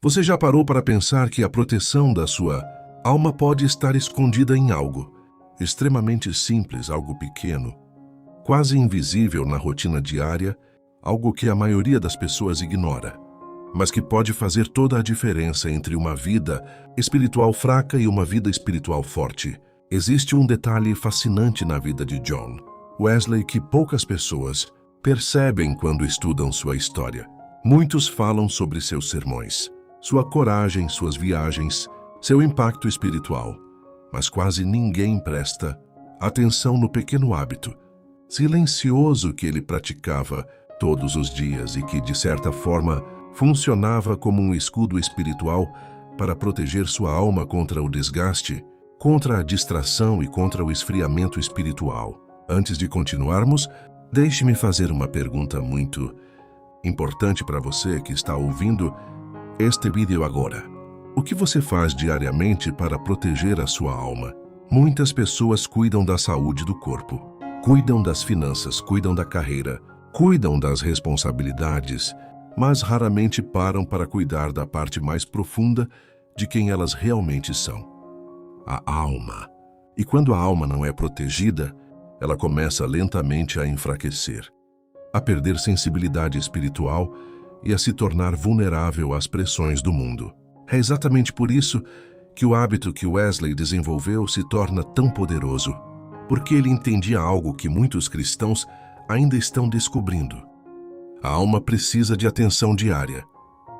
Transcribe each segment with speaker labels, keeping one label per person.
Speaker 1: Você já parou para pensar que a proteção da sua alma pode estar escondida em algo extremamente simples, algo pequeno, quase invisível na rotina diária, algo que a maioria das pessoas ignora, mas que pode fazer toda a diferença entre uma vida espiritual fraca e uma vida espiritual forte? Existe um detalhe fascinante na vida de John Wesley que poucas pessoas percebem quando estudam sua história. Muitos falam sobre seus sermões, sua coragem, suas viagens, seu impacto espiritual, mas quase ninguém presta atenção no pequeno hábito silencioso que ele praticava todos os dias e que, de certa forma, funcionava como um escudo espiritual para proteger sua alma contra o desgaste, contra a distração e contra o esfriamento espiritual. Antes de continuarmos, deixe-me fazer uma pergunta muito importante para você que está ouvindo este vídeo agora. O que você faz diariamente para proteger a sua alma? Muitas pessoas cuidam da saúde do corpo, cuidam das finanças, cuidam da carreira, cuidam das responsabilidades, mas raramente param para cuidar da parte mais profunda de quem elas realmente são: a alma. E quando a alma não é protegida, ela começa lentamente a enfraquecer, a perder sensibilidade espiritual e a se tornar vulnerável às pressões do mundo. É exatamente por isso que o hábito que Wesley desenvolveu se torna tão poderoso, porque ele entendia algo que muitos cristãos ainda estão descobrindo. A alma precisa de atenção diária.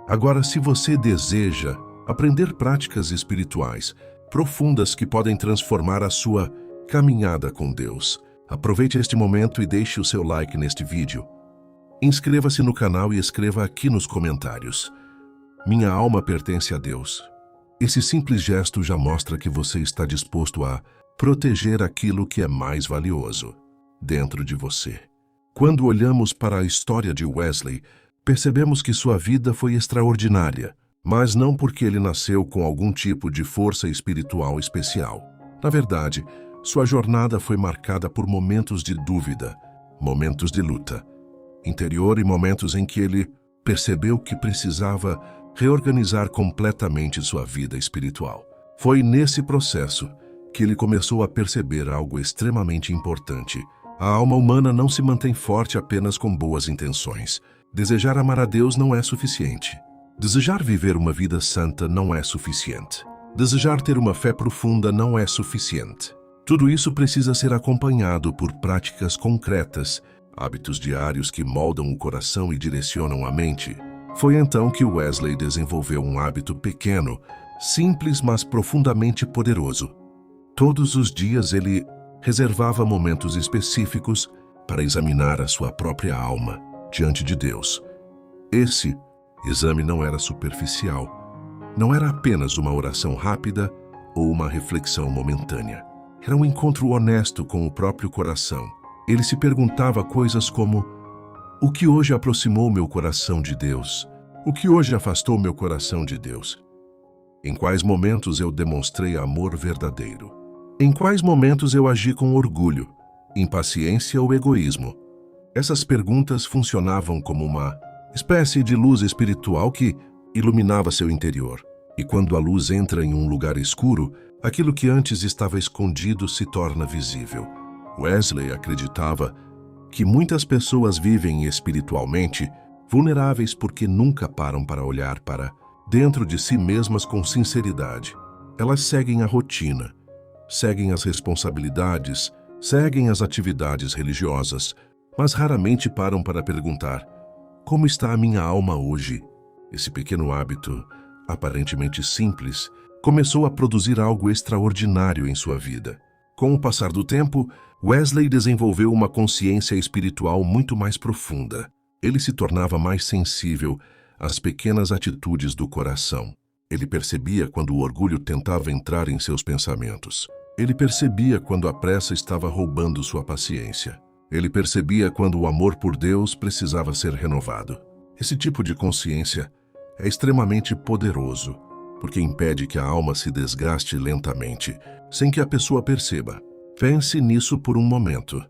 Speaker 1: Agora, se você deseja aprender práticas espirituais profundas que podem transformar a sua caminhada com Deus, aproveite este momento e deixe o seu like neste vídeo. Inscreva-se no canal e escreva aqui nos comentários: minha alma pertence a Deus. Esse simples gesto já mostra que você está disposto a proteger aquilo que é mais valioso dentro de você. Quando olhamos para a história de Wesley, percebemos que sua vida foi extraordinária, mas não porque ele nasceu com algum tipo de força espiritual especial. Na verdade, sua jornada foi marcada por momentos de dúvida, momentos de luta interior e momentos em que ele percebeu que precisava reorganizar completamente sua vida espiritual. Foi nesse processo que ele começou a perceber algo extremamente importante. A alma humana não se mantém forte apenas com boas intenções. Desejar amar a Deus não é suficiente. Desejar viver uma vida santa não é suficiente. Desejar ter uma fé profunda não é suficiente. Tudo isso precisa ser acompanhado por práticas concretas, hábitos diários que moldam o coração e direcionam a mente. Foi então que Wesley desenvolveu um hábito pequeno, simples, mas profundamente poderoso. Todos os dias ele reservava momentos específicos para examinar a sua própria alma diante de Deus. Esse exame não era superficial, não era apenas uma oração rápida ou uma reflexão momentânea. Era um encontro honesto com o próprio coração. Ele se perguntava coisas como: o que hoje aproximou meu coração de Deus? O que hoje afastou meu coração de Deus? Em quais momentos eu demonstrei amor verdadeiro? Em quais momentos eu agi com orgulho, impaciência ou egoísmo? Essas perguntas funcionavam como uma espécie de luz espiritual que iluminava seu interior. E quando a luz entra em um lugar escuro, aquilo que antes estava escondido se torna visível. Wesley acreditava que muitas pessoas vivem espiritualmente vulneráveis porque nunca param para olhar para dentro de si mesmas com sinceridade. Elas seguem a rotina, seguem as responsabilidades, seguem as atividades religiosas, mas raramente param para perguntar: como está a minha alma hoje? Esse pequeno hábito, aparentemente simples, começou a produzir algo extraordinário em sua vida. Com o passar do tempo, Wesley desenvolveu uma consciência espiritual muito mais profunda. Ele se tornava mais sensível às pequenas atitudes do coração. Ele percebia quando o orgulho tentava entrar em seus pensamentos. Ele percebia quando a pressa estava roubando sua paciência. Ele percebia quando o amor por Deus precisava ser renovado. Esse tipo de consciência é extremamente poderoso, porque impede que a alma se desgaste lentamente, sem que a pessoa perceba. Pense nisso por um momento.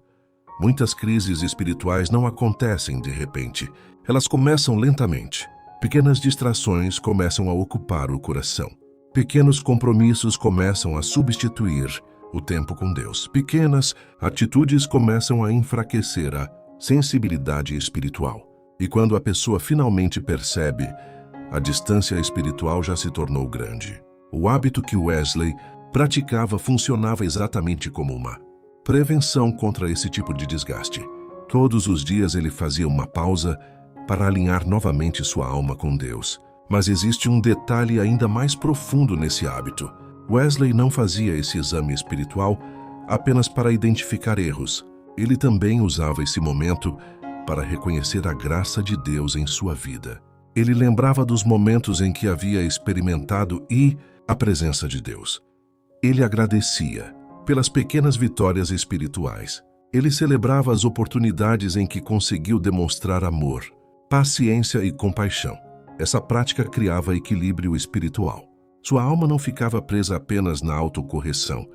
Speaker 1: Muitas crises espirituais não acontecem de repente. Elas começam lentamente. Pequenas distrações começam a ocupar o coração. Pequenos compromissos começam a substituir o tempo com Deus. Pequenas atitudes começam a enfraquecer a sensibilidade espiritual. E quando a pessoa finalmente percebe, a distância espiritual já se tornou grande. O hábito que Wesley praticava funcionava exatamente como uma prevenção contra esse tipo de desgaste. Todos os dias ele fazia uma pausa para alinhar novamente sua alma com Deus. Mas existe um detalhe ainda mais profundo nesse hábito. Wesley não fazia esse exame espiritual apenas para identificar erros. Ele também usava esse momento para reconhecer a graça de Deus em sua vida. Ele lembrava dos momentos em que havia experimentado a presença de Deus. Ele agradecia pelas pequenas vitórias espirituais. Ele celebrava as oportunidades em que conseguiu demonstrar amor, paciência e compaixão. Essa prática criava equilíbrio espiritual. Sua alma não ficava presa apenas na autocorreção,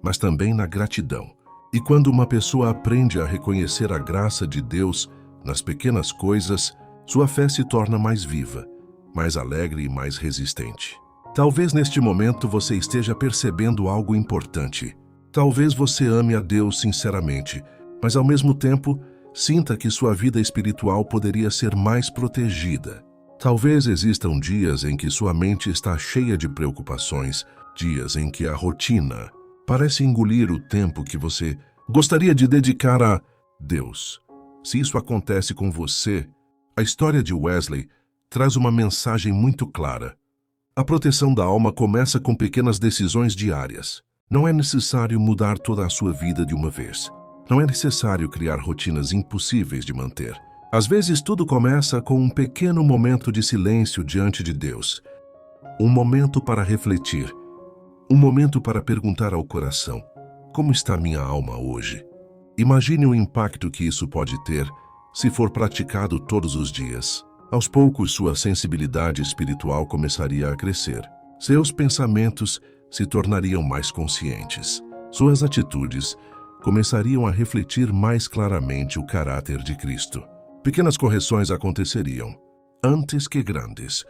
Speaker 1: mas também na gratidão. E quando uma pessoa aprende a reconhecer a graça de Deus nas pequenas coisas, sua fé se torna mais viva, mais alegre e mais resistente. Talvez neste momento você esteja percebendo algo importante. Talvez você ame a Deus sinceramente, mas ao mesmo tempo sinta que sua vida espiritual poderia ser mais protegida. Talvez existam dias em que sua mente está cheia de preocupações, dias em que a rotina parece engolir o tempo que você gostaria de dedicar a Deus. Se isso acontece com você, a história de Wesley traz uma mensagem muito clara. A proteção da alma começa com pequenas decisões diárias. Não é necessário mudar toda a sua vida de uma vez. Não é necessário criar rotinas impossíveis de manter. Às vezes tudo começa com um pequeno momento de silêncio diante de Deus. Um momento para refletir. Um momento para perguntar ao coração: como está minha alma hoje? Imagine o impacto que isso pode ter se for praticado todos os dias. Aos poucos, sua sensibilidade espiritual começaria a crescer. Seus pensamentos se tornariam mais conscientes. Suas atitudes começariam a refletir mais claramente o caráter de Cristo. Pequenas correções aconteceriam antes que grandes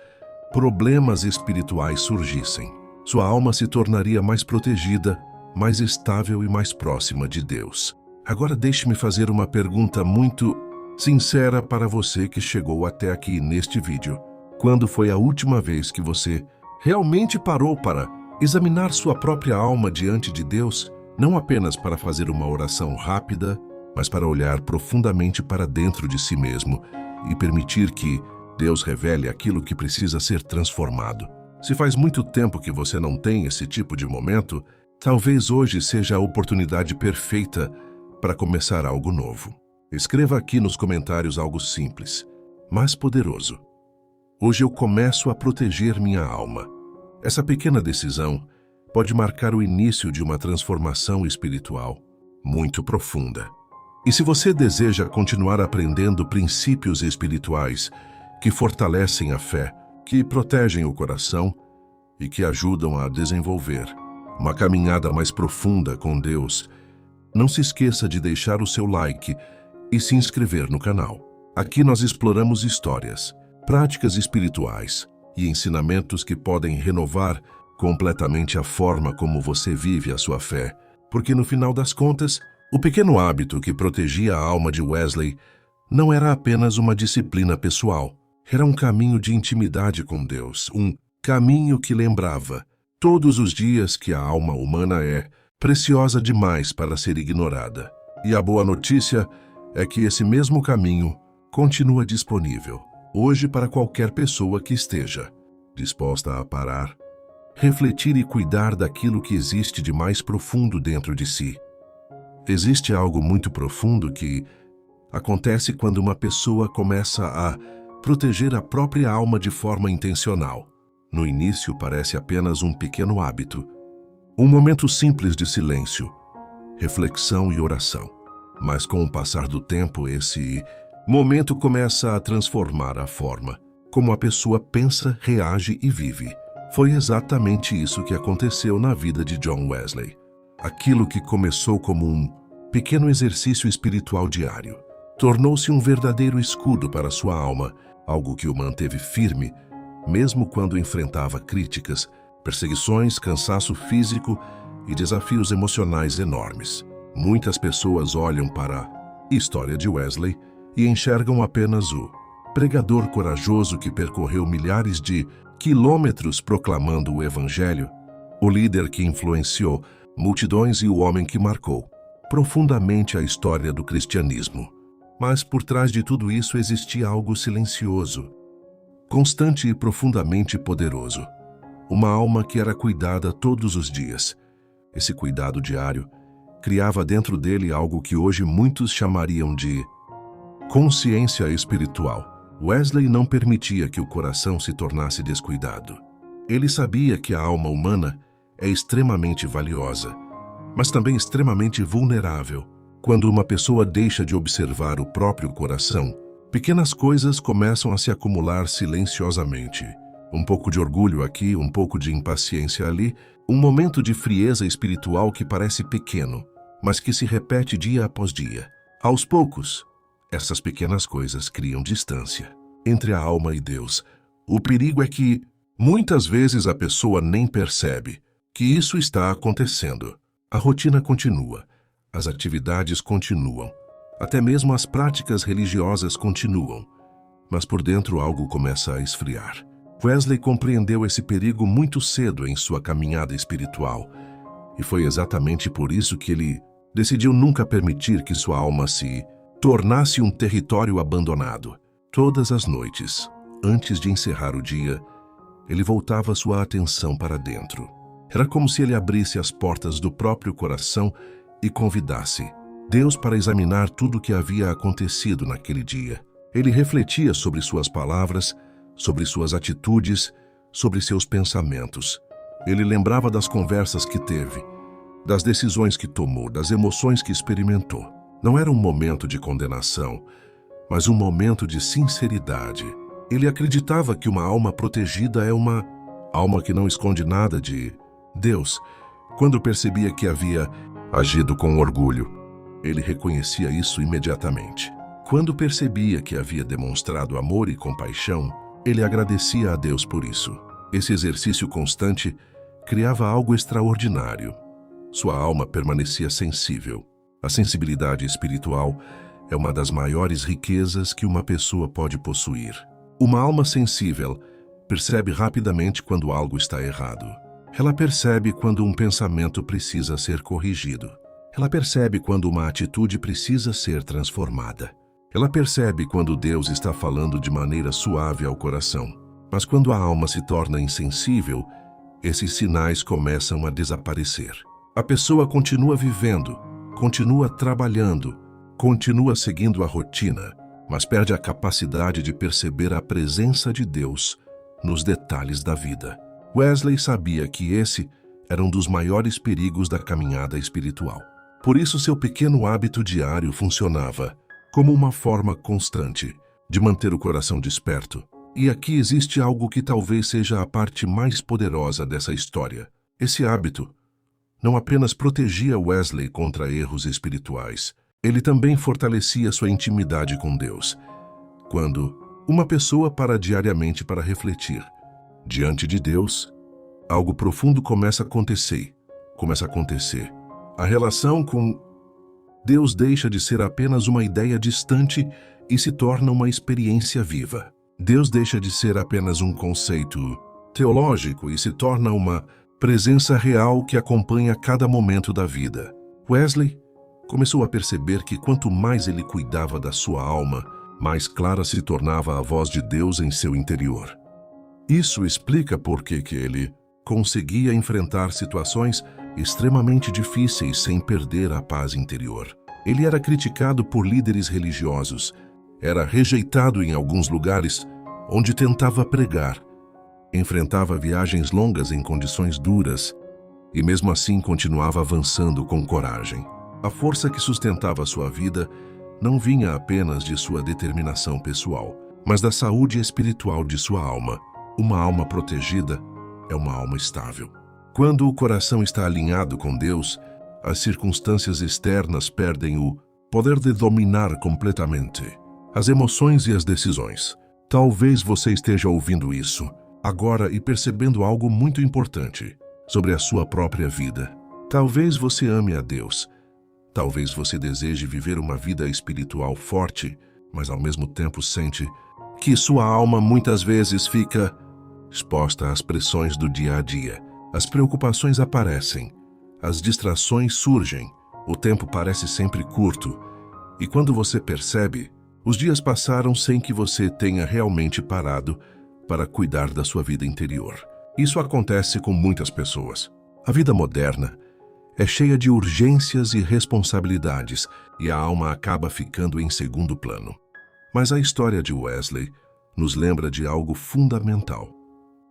Speaker 1: problemas espirituais surgissem. Sua alma se tornaria mais protegida, mais estável e mais próxima de Deus. Agora deixe-me fazer uma pergunta muito sincera para você que chegou até aqui neste vídeo. Quando foi a última vez que você realmente parou para examinar sua própria alma diante de Deus? Não apenas para fazer uma oração rápida, mas para olhar profundamente para dentro de si mesmo e permitir que Deus revele aquilo que precisa ser transformado. Se faz muito tempo que você não tem esse tipo de momento, talvez hoje seja a oportunidade perfeita para começar algo novo. Escreva aqui nos comentários algo simples, mas poderoso. Hoje eu começo a proteger minha alma. Essa pequena decisão pode marcar o início de uma transformação espiritual muito profunda. E se você deseja continuar aprendendo princípios espirituais que fortalecem a fé, que protegem o coração e que ajudam a desenvolver uma caminhada mais profunda com Deus, não se esqueça de deixar o seu like e se inscrever no canal. Aqui nós exploramos histórias, práticas espirituais e ensinamentos que podem renovar completamente a forma como você vive a sua fé, porque no final das contas, o pequeno hábito que protegia a alma de Wesley não era apenas uma disciplina pessoal, era um caminho de intimidade com Deus, um caminho que lembrava todos os dias que a alma humana é preciosa demais para ser ignorada. E a boa notícia é que esse mesmo caminho continua disponível hoje para qualquer pessoa que esteja disposta a parar, refletir e cuidar daquilo que existe de mais profundo dentro de si. Existe algo muito profundo que acontece quando uma pessoa começa a proteger a própria alma de forma intencional. No início parece apenas um pequeno hábito, um momento simples de silêncio, reflexão e oração. Mas com o passar do tempo, esse momento começa a transformar a forma como a pessoa pensa, reage e vive. Foi exatamente isso que aconteceu na vida de John Wesley. Aquilo que começou como um pequeno exercício espiritual diário tornou-se um verdadeiro escudo para sua alma algo que o manteve firme, mesmo quando enfrentava críticas, perseguições, cansaço físico e desafios emocionais enormes. Muitas pessoas olham para a história de Wesley e enxergam apenas o pregador corajoso que percorreu milhares de quilômetros proclamando o Evangelho, o líder que influenciou multidões e o homem que marcou profundamente a história do cristianismo. Mas por trás de tudo isso existia algo silencioso, constante e profundamente poderoso. Uma alma que era cuidada todos os dias. Esse cuidado diário criava dentro dele algo que hoje muitos chamariam de consciência espiritual. Wesley não permitia que o coração se tornasse descuidado. Ele sabia que a alma humana é extremamente valiosa, mas também extremamente vulnerável. Quando uma pessoa deixa de observar o próprio coração, pequenas coisas começam a se acumular silenciosamente. Um pouco de orgulho aqui, um pouco de impaciência ali, um momento de frieza espiritual que parece pequeno, mas que se repete dia após dia. Aos poucos, essas pequenas coisas criam distância entre a alma e Deus. O perigo é que, muitas vezes, a pessoa nem percebe que isso está acontecendo. A rotina continua, as atividades continuam, até mesmo as práticas religiosas continuam, mas por dentro algo começa a esfriar. Wesley compreendeu esse perigo muito cedo em sua caminhada espiritual, e foi exatamente por isso que ele decidiu nunca permitir que sua alma se tornasse um território abandonado. Todas as noites, antes de encerrar o dia, ele voltava sua atenção para dentro. Era como se ele abrisse as portas do próprio coração e convidasse Deus para examinar tudo o que havia acontecido naquele dia. Ele refletia sobre suas palavras, sobre suas atitudes, sobre seus pensamentos. Ele lembrava das conversas que teve, das decisões que tomou, das emoções que experimentou. Não era um momento de condenação, mas um momento de sinceridade. Ele acreditava que uma alma protegida é uma alma que não esconde nada de Deus. Quando percebia que havia agido com orgulho, ele reconhecia isso imediatamente. Quando percebia que havia demonstrado amor e compaixão, ele agradecia a Deus por isso. Esse exercício constante criava algo extraordinário. Sua alma permanecia sensível. A sensibilidade espiritual é uma das maiores riquezas que uma pessoa pode possuir. Uma alma sensível percebe rapidamente quando algo está errado. Ela percebe quando um pensamento precisa ser corrigido. Ela percebe quando uma atitude precisa ser transformada. Ela percebe quando Deus está falando de maneira suave ao coração. Mas quando a alma se torna insensível, esses sinais começam a desaparecer. A pessoa continua vivendo, continua trabalhando, continua seguindo a rotina, mas perde a capacidade de perceber a presença de Deus nos detalhes da vida. Wesley sabia que esse era um dos maiores perigos da caminhada espiritual. Por isso, seu pequeno hábito diário funcionava como uma forma constante de manter o coração desperto. E aqui existe algo que talvez seja a parte mais poderosa dessa história. Esse hábito não apenas protegia Wesley contra erros espirituais, ele também fortalecia sua intimidade com Deus. Quando uma pessoa para diariamente para refletir diante de Deus, algo profundo começa a acontecer. A relação com Deus deixa de ser apenas uma ideia distante e se torna uma experiência viva. Deus deixa de ser apenas um conceito teológico e se torna uma presença real que acompanha cada momento da vida. Wesley começou a perceber que quanto mais ele cuidava da sua alma, mais clara se tornava a voz de Deus em seu interior. Isso explica por que ele conseguia enfrentar situações extremamente difíceis sem perder a paz interior. Ele era criticado por líderes religiosos, era rejeitado em alguns lugares onde tentava pregar, enfrentava viagens longas em condições duras e mesmo assim continuava avançando com coragem. A força que sustentava sua vida não vinha apenas de sua determinação pessoal, mas da saúde espiritual de sua alma. Uma alma protegida é uma alma estável. Quando o coração está alinhado com Deus, as circunstâncias externas perdem o poder de dominar completamente as emoções e as decisões. Talvez você esteja ouvindo isso agora e percebendo algo muito importante sobre a sua própria vida. Talvez você ame a Deus. Talvez você deseje viver uma vida espiritual forte, mas ao mesmo tempo sente que sua alma muitas vezes fica exposta às pressões do dia a dia. As preocupações aparecem, as distrações surgem, o tempo parece sempre curto, e quando você percebe, os dias passaram sem que você tenha realmente parado para cuidar da sua vida interior. Isso acontece com muitas pessoas. A vida moderna é cheia de urgências e responsabilidades, e a alma acaba ficando em segundo plano. Mas a história de Wesley nos lembra de algo fundamental.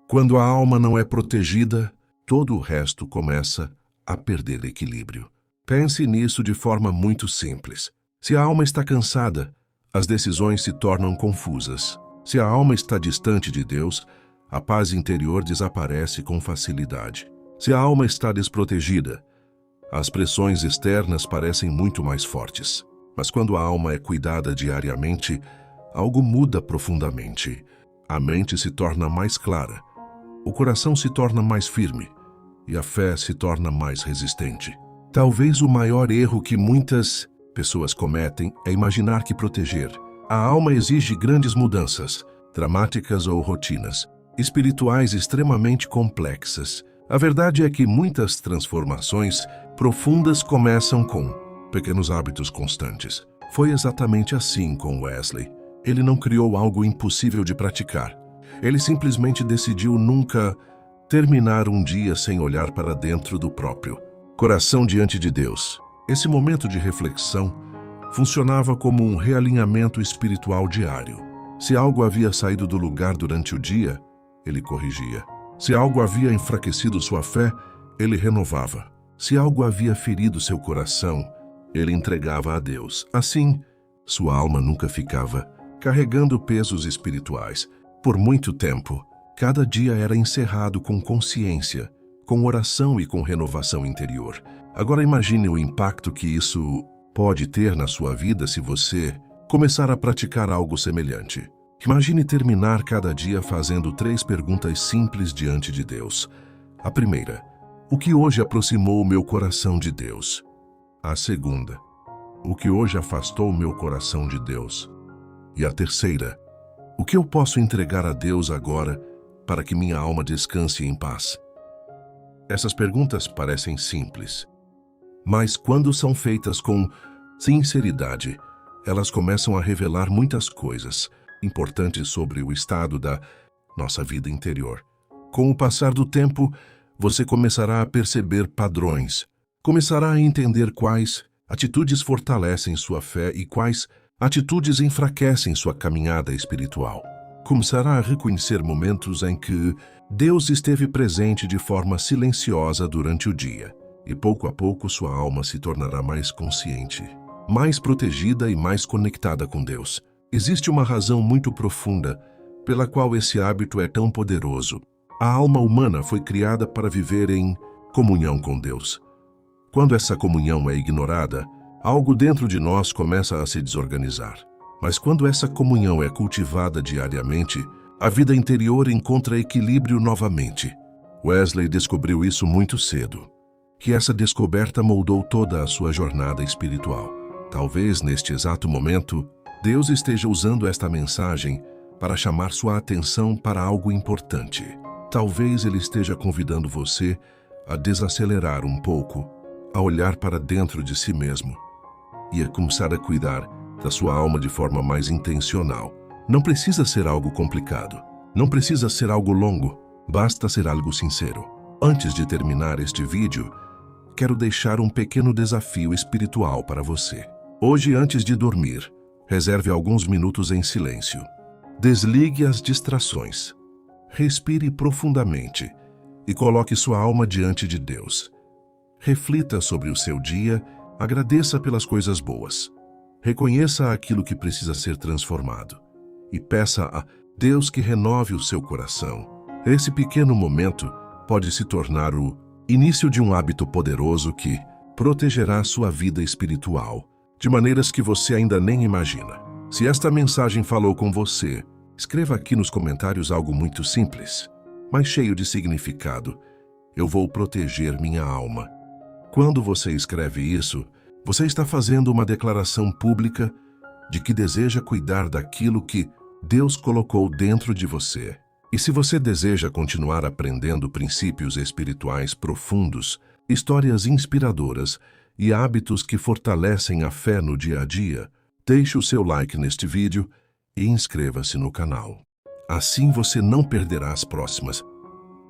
Speaker 1: Quando a alma não é protegida, todo o resto começa a perder equilíbrio. Pense nisso de forma muito simples. Se a alma está cansada, as decisões se tornam confusas. Se a alma está distante de Deus, a paz interior desaparece com facilidade. Se a alma está desprotegida, as pressões externas parecem muito mais fortes. Mas quando a alma é cuidada diariamente, algo muda profundamente. A mente se torna mais clara, o coração se torna mais firme e a fé se torna mais resistente. Talvez o maior erro que muitas pessoas cometem é imaginar que proteger a alma exige grandes mudanças, dramáticas ou rotinas, espirituais extremamente complexas. A verdade é que muitas transformações profundas começam com pequenos hábitos constantes. Foi exatamente assim com Wesley. Ele não criou algo impossível de praticar. Ele simplesmente decidiu nunca terminar um dia sem olhar para dentro do próprio coração diante de Deus. Esse momento de reflexão funcionava como um realinhamento espiritual diário. Se algo havia saído do lugar durante o dia, ele corrigia. Se algo havia enfraquecido sua fé, ele renovava. Se algo havia ferido seu coração, ele entregava a Deus. Assim, sua alma nunca ficava carregando pesos espirituais. Por muito tempo, cada dia era encerrado com consciência, com oração e com renovação interior. Agora imagine o impacto que isso pode ter na sua vida se você começar a praticar algo semelhante. Imagine terminar cada dia fazendo 3 perguntas simples diante de Deus. A primeira: o que hoje aproximou o meu coração de Deus? A segunda: o que hoje afastou o meu coração de Deus? E a terceira: o que eu posso entregar a Deus agora para que minha alma descanse em paz? Essas perguntas parecem simples, mas quando são feitas com sinceridade, elas começam a revelar muitas coisas importantes sobre o estado da nossa vida interior. Com o passar do tempo, você começará a perceber padrões, começará a entender quais atitudes fortalecem sua fé e quais atitudes enfraquecem sua caminhada espiritual. Começará a reconhecer momentos em que Deus esteve presente de forma silenciosa durante o dia, e pouco a pouco sua alma se tornará mais consciente, mais protegida e mais conectada com Deus. Existe uma razão muito profunda pela qual esse hábito é tão poderoso. A alma humana foi criada para viver em comunhão com Deus. Quando essa comunhão é ignorada, algo dentro de nós começa a se desorganizar. Mas quando essa comunhão é cultivada diariamente, a vida interior encontra equilíbrio novamente. Wesley descobriu isso muito cedo, que essa descoberta moldou toda a sua jornada espiritual. Talvez neste exato momento, Deus esteja usando esta mensagem para chamar sua atenção para algo importante. Talvez Ele esteja convidando você a desacelerar um pouco, a olhar para dentro de si mesmo e a começar a cuidar da sua alma de forma mais intencional. Não precisa ser algo complicado, não precisa ser algo longo, basta ser algo sincero. Antes de terminar este vídeo, quero deixar um pequeno desafio espiritual para você. Hoje, antes de dormir, reserve alguns minutos em silêncio. Desligue as distrações. Respire profundamente e coloque sua alma diante de Deus. Reflita sobre o seu dia, agradeça pelas coisas boas. Reconheça aquilo que precisa ser transformado e peça a Deus que renove o seu coração. Esse pequeno momento pode se tornar o início de um hábito poderoso que protegerá sua vida espiritual de maneiras que você ainda nem imagina. Se esta mensagem falou com você, Escreva aqui nos comentários algo muito simples, mas cheio de significado. Eu vou proteger minha alma. Quando você escreve isso, você está fazendo uma declaração pública de que deseja cuidar daquilo que Deus colocou dentro de você. E se você deseja continuar aprendendo princípios espirituais profundos, histórias inspiradoras e hábitos que fortalecem a fé no dia a dia, deixe o seu like neste vídeo e inscreva-se no canal. Assim você não perderá as próximas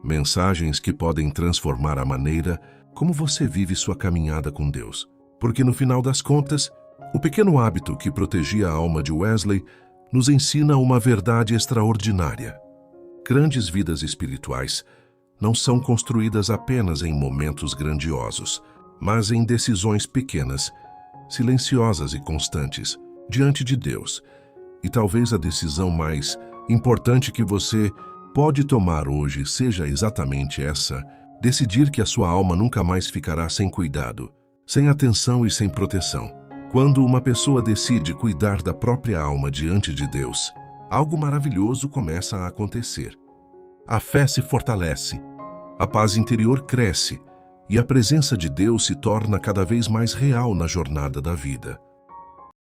Speaker 1: mensagens que podem transformar a maneira como você vive sua caminhada com Deus. Porque no final das contas, o pequeno hábito que protegia a alma de Wesley nos ensina uma verdade extraordinária. Grandes vidas espirituais não são construídas apenas em momentos grandiosos, mas em decisões pequenas, silenciosas e constantes, diante de Deus. E talvez a decisão mais importante que você pode tomar hoje seja exatamente essa: decidir que a sua alma nunca mais ficará sem cuidado, sem atenção e sem proteção. Quando uma pessoa decide cuidar da própria alma diante de Deus, algo maravilhoso começa a acontecer. A fé se fortalece, a paz interior cresce e a presença de Deus se torna cada vez mais real na jornada da vida.